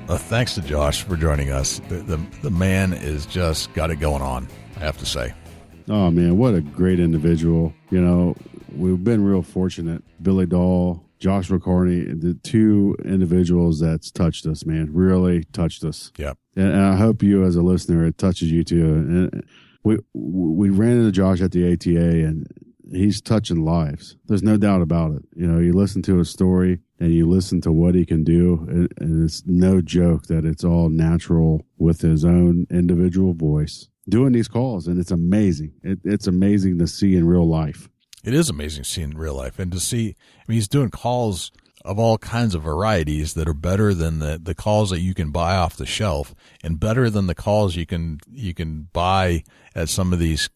Thanks to Josh for joining us. The man is just got it going on, I have to say. Oh, man, what a great individual. You know, we've been real fortunate. Billy Dahl, Josh Carney, the two individuals that's touched us, man, really touched us. Yeah. And I hope you as a listener, it touches you too. And we ran into Josh at the ATA, and he's touching lives. There's no doubt about it. You know, you listen to his story and you listen to what he can do, and it's no joke that it's all natural with his own individual voice doing these calls, and it's amazing. It's amazing to see in real life. It is amazing to see in real life, and to see, I mean, he's doing calls of all kinds of varieties that are better than the calls that you can buy off the shelf, and better than the calls you can buy at some of these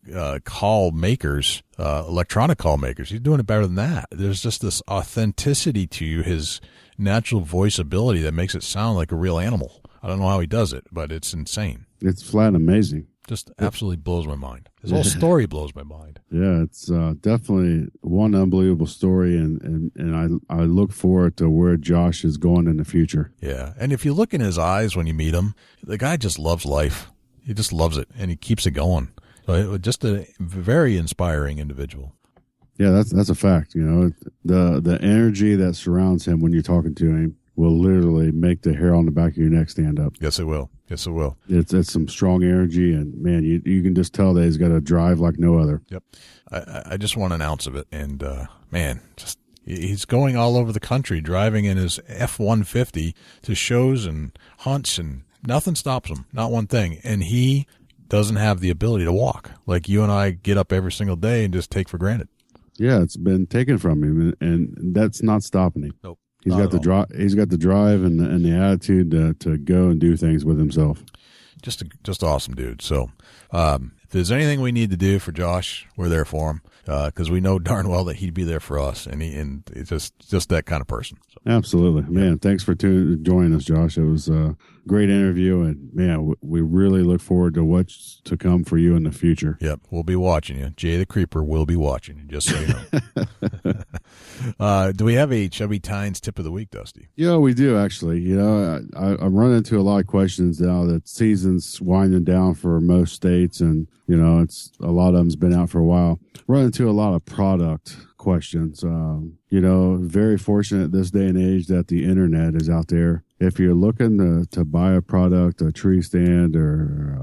call makers, electronic call makers. He's doing it better than that. There's just this authenticity to his natural voice ability that makes it sound like a real animal. I don't know how he does it, but it's insane. It's flat amazing. Just absolutely blows my mind. His whole story blows my mind. Yeah, it's definitely one unbelievable story, and I look forward to where Josh is going in the future. Yeah, and if you look in his eyes when you meet him, the guy just loves life. He just loves it, and he keeps it going. So just a very inspiring individual. Yeah, that's a fact. You know, the energy that surrounds him when you're talking to him will literally make the hair on the back of your neck stand up. Yes, it will. Yes, it will. It's some strong energy, and man, you can just tell that he's got a drive like no other. Yep. I just want an ounce of it, and man, just he's going all over the country driving in his F-150 to shows and hunts, and nothing stops him, not one thing. And he doesn't have the ability to walk like you and I get up every single day and just take for granted. Yeah, it's been taken from him, and that's not stopping him. Nope. He's got the drive. He's got the drive and the attitude to go and do things with himself. Just awesome, dude. So, if there's anything we need to do for Josh, we're there for him, because we know darn well that he'd be there for us, and it's just that kind of person. So. Absolutely, man. Thanks for joining us, Josh. It was a great interview, and man, we really look forward to what's to come for you in the future. Yep, we'll be watching you. Jay the Creeper will be watching you. Just so you know. Do we have a Chubby Tines tip of the week, Dusty? Yeah, we do actually. You know, I'm running into a lot of questions now that season's winding down for most states, and you know, it's a lot of them's been out for a while. Running into a lot of product questions. You know, very fortunate this day and age that the internet is out there. If you're looking to buy a product, a tree stand or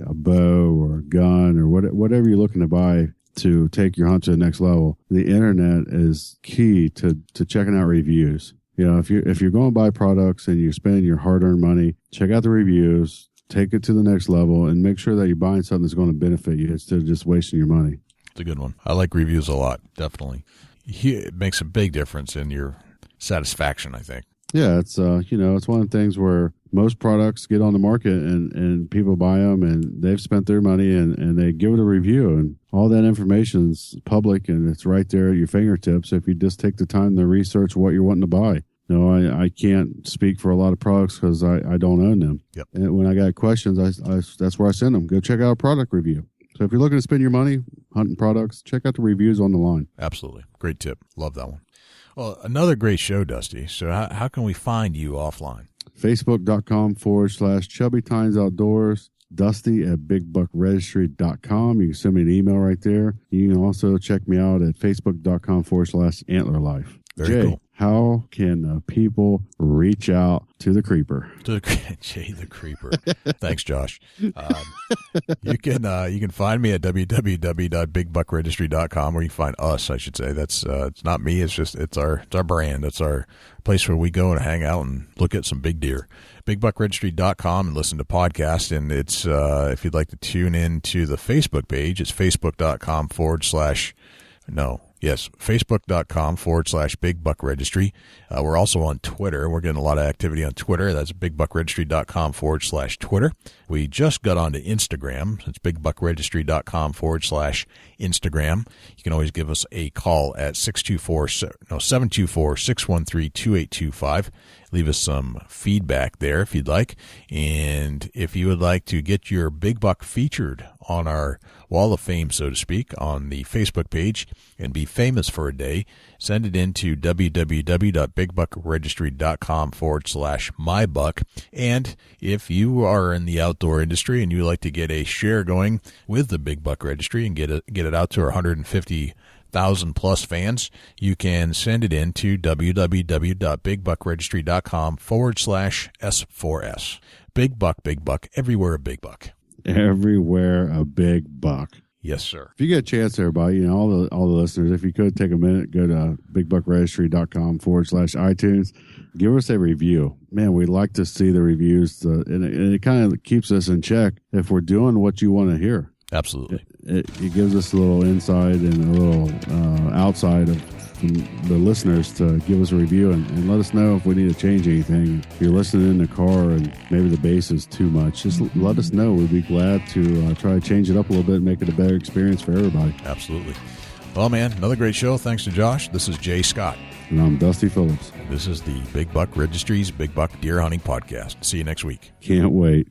a bow or a gun or whatever you're looking to buy to take your hunt to the next level, the internet is key to checking out reviews. You know, if you're going to buy products and you're spending your hard-earned money, check out the reviews, take it to the next level, and make sure that you're buying something that's going to benefit you instead of just wasting your money. It's a good one. I like reviews a lot, definitely. It makes a big difference in your satisfaction, I think. Yeah, it's you know, it's one of the things where most products get on the market and people buy them and they've spent their money and they give it a review, and all that information's public and it's right there at your fingertips if you just take the time to research what you're wanting to buy. You know, I can't speak for a lot of products because I don't own them. Yep. And when I got questions, I that's where I send them. Go check out a product review. So if you're looking to spend your money hunting products, check out the reviews on the line. Absolutely. Great tip. Love that one. Well, another great show, Dusty. So how can we find you offline? Facebook.com/Chubby Tines Outdoors. dusty@bigbuckregistry.com. You can send me an email right there. You can also check me out at facebook.com/antlerlife. Very Jay, cool. how can people reach out to the creeper? Jay the Creeper. Thanks, Josh. You can find me at www.bigbuckregistry.com, or you can find us, I should say. That's it's not me. It's our brand. It's our place where we go and hang out and look at some big deer. BigBuckRegistry.com and listen to podcasts. And it's if you'd like to tune in to the Facebook page, it's Facebook.com/Big Buck Registry. We're also on Twitter. We're getting a lot of activity on Twitter. That's BigBuckRegistry.com/Twitter. We just got onto Instagram. It's BigBuckRegistry.com/Instagram. You can always give us a call at 724-613-2825. Leave us some feedback there if you'd like. And if you would like to get your Big Buck featured on our Wall of Fame, so to speak, on the Facebook page and be famous for a day, send it into www.bigbuckregistry.com/mybuck. And if you are in the outdoor industry and you like to get a share going with the Big Buck Registry and get it out to our 150,000 plus fans, you can send it in to www.bigbuckregistry.com/S4S. Big Buck, everywhere a big buck. Everywhere a big buck. Yes, sir. If you get a chance, everybody, all the listeners, if you could take a minute, go to bigbuckregistry.com/iTunes. Give us a review. Man, we'd like to see the reviews, and it kind of keeps us in check if we're doing what you want to hear. Absolutely. It gives us a little insight and a little outside of the listeners to give us a review and let us know if we need to change anything. If you're listening in the car and maybe the bass is too much, just let us know. We'd be glad to try to change it up a little bit and make it a better experience for everybody. Absolutely. Well, man, another great show. Thanks to Josh. This is Jay Scott. And I'm Dusty Phillips. This is the Big Buck Registry's Big Buck Deer Hunting Podcast. See you next week. Can't wait.